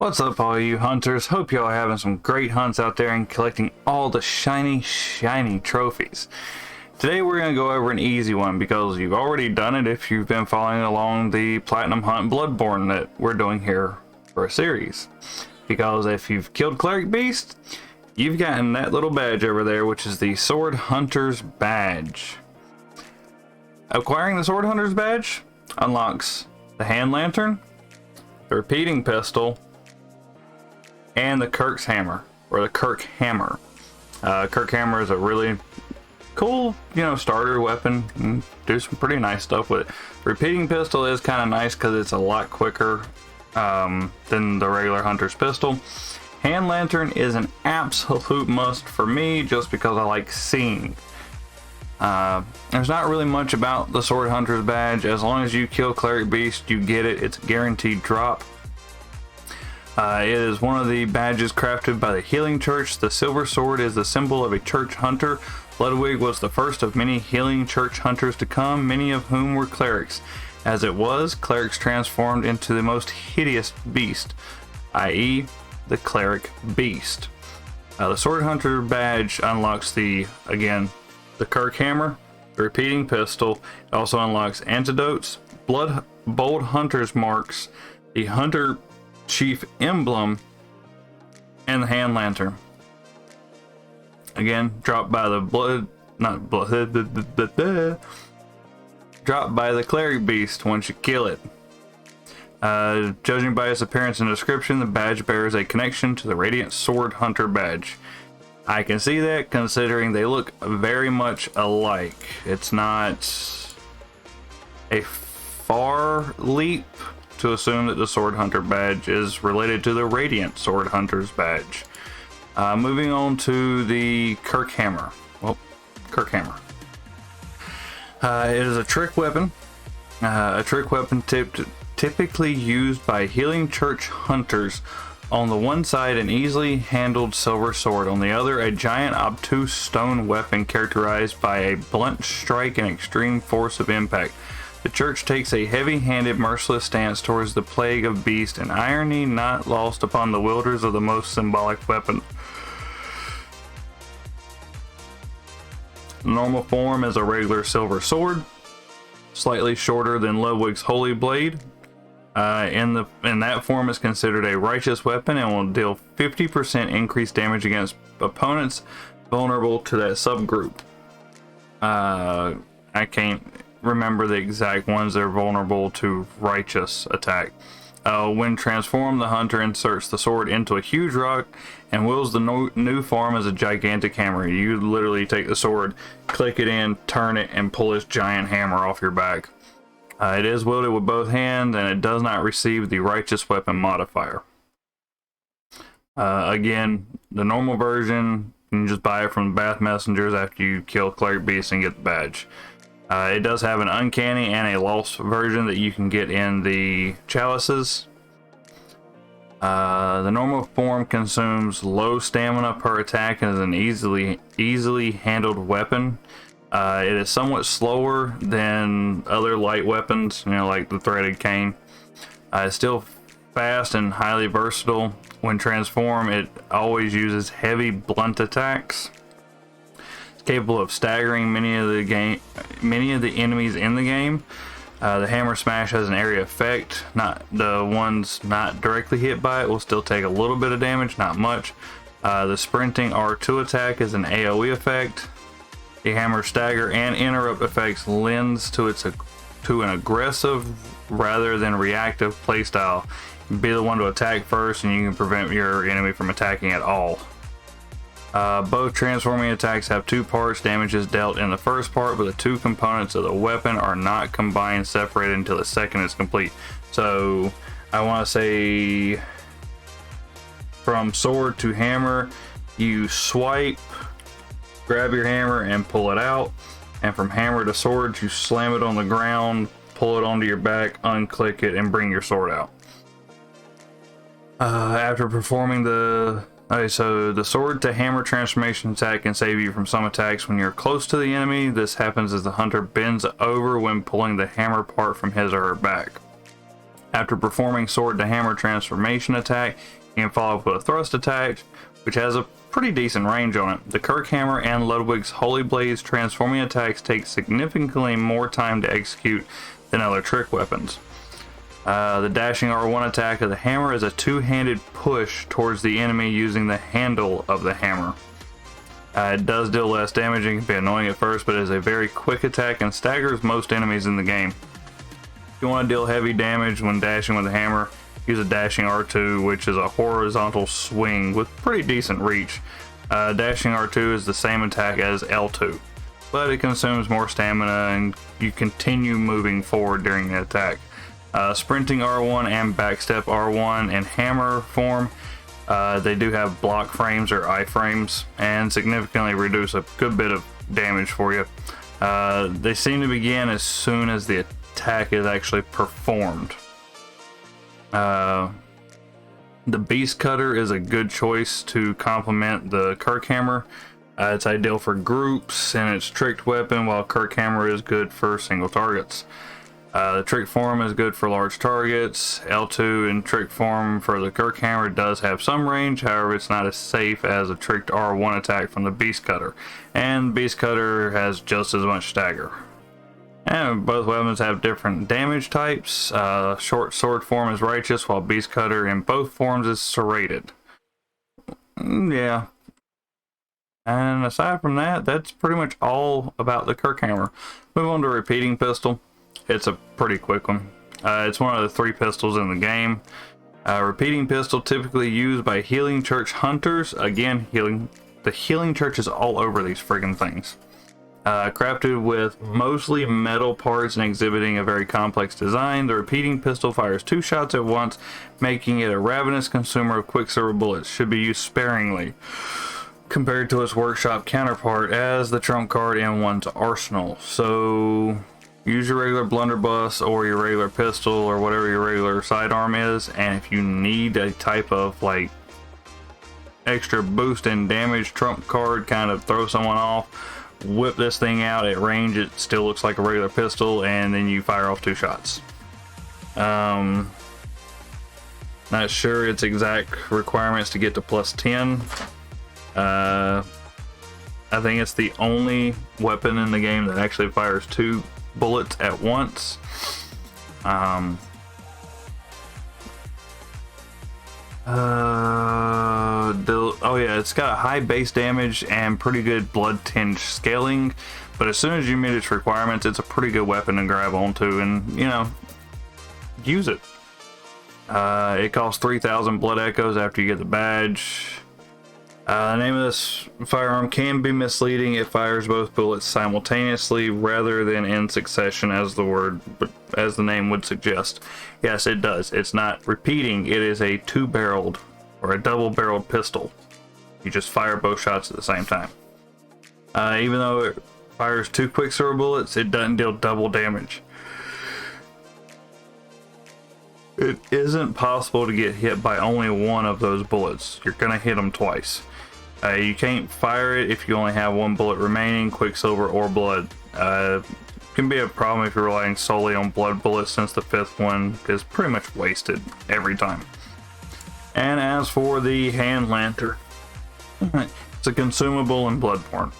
What's up, all you hunters? Hope y'all are having some great hunts out there and collecting all the shiny trophies. Today we're going to go over an easy one because you've already done it if you've been following along the Platinum Hunt Bloodborne that we're doing here for a series. Because if you've killed Cleric Beast, you've gotten that little badge over there, which is the Sword Hunter's Badge. Acquiring the Sword Hunter's Badge unlocks the Hand Lantern, the Repeating Pistol, and the Kirk's Hammer, or the Kirk Hammer. Kirk Hammer is a really cool, starter weapon. And do some pretty nice stuff with it. Repeating Pistol is kind of nice because it's a lot quicker than the regular Hunter's Pistol. Hand Lantern is an absolute must for me just because I like seeing. There's not really much about the Sword Hunter's Badge. As long as you kill Cleric Beast, you get it. It's a guaranteed drop. It is one of the badges crafted by the Healing Church. The silver sword is the symbol of a church hunter. Ludwig was the first of many healing church hunters to come, many of whom were clerics. As it was, clerics transformed into the most hideous beast, i.e. the Cleric Beast. The Sword Hunter badge unlocks the Kirk Hammer, the Repeating Pistol. It also unlocks antidotes, bold hunter's marks, the Hunter Chief Emblem, and the Hand Lantern. Again, dropped by the dropped by the Cleric Beast once you kill it. Judging by its appearance and description, the badge bears a connection to the Radiant Sword Hunter badge. I can see that, considering they look very much alike. It's not a far leap to assume that the Sword Hunter badge is related to the Radiant Sword Hunter's badge. Moving on to the Kirk Hammer. Well, Kirk Hammer. It is a trick weapon. Typically used by healing church hunters. On the one side, an easily handled silver sword. On the other, a giant obtuse stone weapon characterized by a blunt strike and extreme force of impact. The church takes a heavy-handed, merciless stance towards the plague of beast, an irony not lost upon the wielders of the most symbolic weapon. The normal form is a regular silver sword, slightly shorter than Ludwig's Holy Blade. In that form is considered a righteous weapon and will deal 50% increased damage against opponents vulnerable to that subgroup. I can't remember the exact ones that are vulnerable to righteous attack. When transformed, the hunter inserts the sword into a huge rock and wields the new form as a gigantic hammer. You literally take the sword, click it in, turn it, and pull this giant hammer off your back. It is wielded with both hands, and it does not receive the righteous weapon modifier. Again, the normal version, you can just buy it from the Bath Messengers after you kill Cleric Beast and get the badge. It does have an uncanny and a lost version that you can get in the chalices. The normal form consumes low stamina per attack and is an easily handled weapon. It is somewhat slower than other light weapons, like the threaded cane. It's still fast and highly versatile. When transformed, it always uses heavy blunt attacks. Capable of staggering many of the enemies in the game. The hammer smash has an area effect. Not the ones not directly hit by it will still take a little bit of damage, not much. The sprinting R2 attack is an AoE effect. The hammer stagger and interrupt effects lends to an aggressive rather than reactive playstyle. Be the one to attack first, and you can prevent your enemy from attacking at all. Both transforming attacks have two parts. Damage is dealt in the first part, but the two components of the weapon are not combined, separated until the second is complete. So I want to say from sword to hammer, you swipe, grab your hammer and pull it out, and from hammer to sword, you slam it on the ground, pull it onto your back, unclick it, and bring your sword out. After performing the sword to hammer transformation attack can save you from some attacks when you're close to the enemy. This happens as the hunter bends over when pulling the hammer part from his or her back. After performing sword to hammer transformation attack, you can follow up with a thrust attack, which has a pretty decent range on it. The Kirk Hammer and Ludwig's Holy Blaze transforming attacks take significantly more time to execute than other trick weapons. The dashing R1 attack of the hammer is a two-handed push towards the enemy using the handle of the hammer. It does deal less damage and can be annoying at first, but it is a very quick attack and staggers most enemies in the game. If you want to deal heavy damage when dashing with the hammer, use a dashing R2, which is a horizontal swing with pretty decent reach. Dashing R2 is the same attack as L2, but it consumes more stamina and you continue moving forward during the attack. Sprinting R1 and backstep R1 in hammer form, they do have block frames or iframes and significantly reduce a good bit of damage for you. They seem to begin as soon as the attack is actually performed. The Beast Cutter is a good choice to complement the Kirkhammer. It's ideal for groups and it's tricked weapon, while Kirkhammer is good for single targets. The trick form is good for large targets. L2 in trick form for the Kirkhammer does have some range, however it's not as safe as a tricked R1 attack from the Beast Cutter. And Beast Cutter has just as much stagger. And both weapons have different damage types. Short sword form is righteous, while Beast Cutter in both forms is serrated. Yeah. And aside from that, that's pretty much all about the Kirkhammer. Move on to repeating pistol. It's a pretty quick one. It's one of the 3 pistols in the game. Repeating pistol typically used by healing church hunters. Again, the healing church is all over these friggin' things. Crafted with mostly metal parts and exhibiting a very complex design, the repeating pistol fires 2 shots at once, making it a ravenous consumer of quicksilver bullets. Should be used sparingly compared to its workshop counterpart as the trump card in one's arsenal. So use your regular blunderbuss or your regular pistol or whatever your regular sidearm is, and if you need a type of like extra boost in damage trump card, kind of throw someone off, whip this thing out at range. It still looks like a regular pistol, and then you fire off 2 shots. Not sure its exact requirements to get to +10. I think it's the only weapon in the game that actually fires 2 bullets at once. Oh yeah, it's got a high base damage and pretty good blood tinge scaling, but as soon as you meet its requirements, it's a pretty good weapon to grab onto and, you know, use it. It costs 3,000 blood echoes after you get the badge. The name of this firearm can be misleading. It fires both bullets simultaneously rather than in succession, as the name would suggest. Yes, it does. It's not repeating. It is a 2-barreled or a double-barreled pistol. You just fire both shots at the same time. Even though it fires 2 quicksilver bullets, it doesn't deal double damage. It isn't possible to get hit by only one of those bullets. You're gonna hit them twice. You can't fire it if you only have 1 bullet remaining, quicksilver or blood. Can be a problem if you're relying solely on blood bullets, since the 5th one is pretty much wasted every time. And as for the hand lantern, it's a consumable in Bloodborne.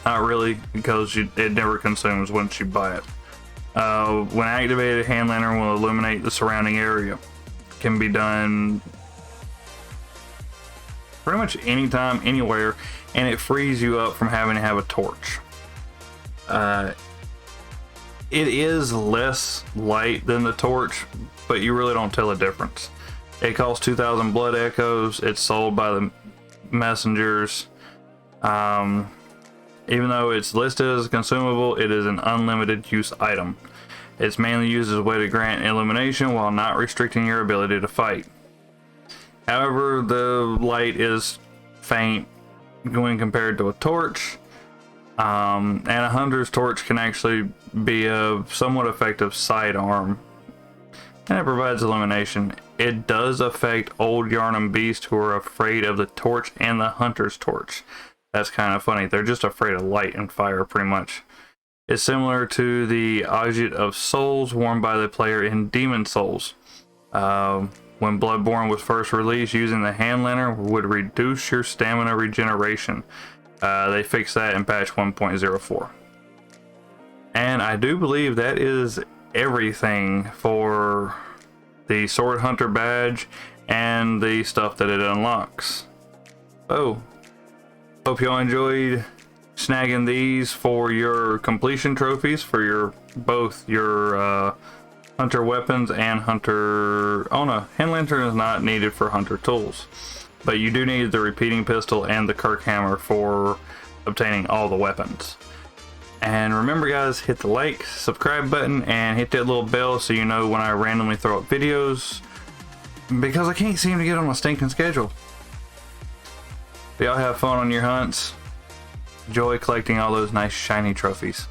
Not really, because it never consumes once you buy it. When activated, hand lantern will illuminate the surrounding area. Can be done pretty much anytime, anywhere, and it frees you up from having to have a torch. It is less light than the torch, but you really don't tell a difference. It costs 2,000 blood echoes. It's sold by the messengers. Even though it's listed as a consumable, it is an unlimited use item. It's mainly used as a way to grant illumination while not restricting your ability to fight. However, the light is faint when compared to a torch, and a hunter's torch can actually be a somewhat effective sidearm, and it provides illumination. It does affect old Yharnam beasts who are afraid of the torch and the hunter's torch. That's kind of funny. They're just afraid of light and fire, pretty much. It's similar to the Object of Souls worn by the player in Demon Souls. When Bloodborne was first released, using the hand lantern would reduce your stamina regeneration. They fixed that in patch 1.04. And I do believe that is everything for the Sword Hunter badge and the stuff that it unlocks. So, hope y'all enjoyed snagging these for your completion trophies for your both your hunter weapons and hunter. Oh no, hand lantern is not needed for hunter tools, but you do need the repeating pistol and the Kirk Hammer for obtaining all the weapons. And remember guys, hit the like, subscribe button, and hit that little bell so you know when I randomly throw up videos, because I can't seem to get on my stinking schedule. Y'all have fun on your hunts. Enjoy collecting all those nice shiny trophies.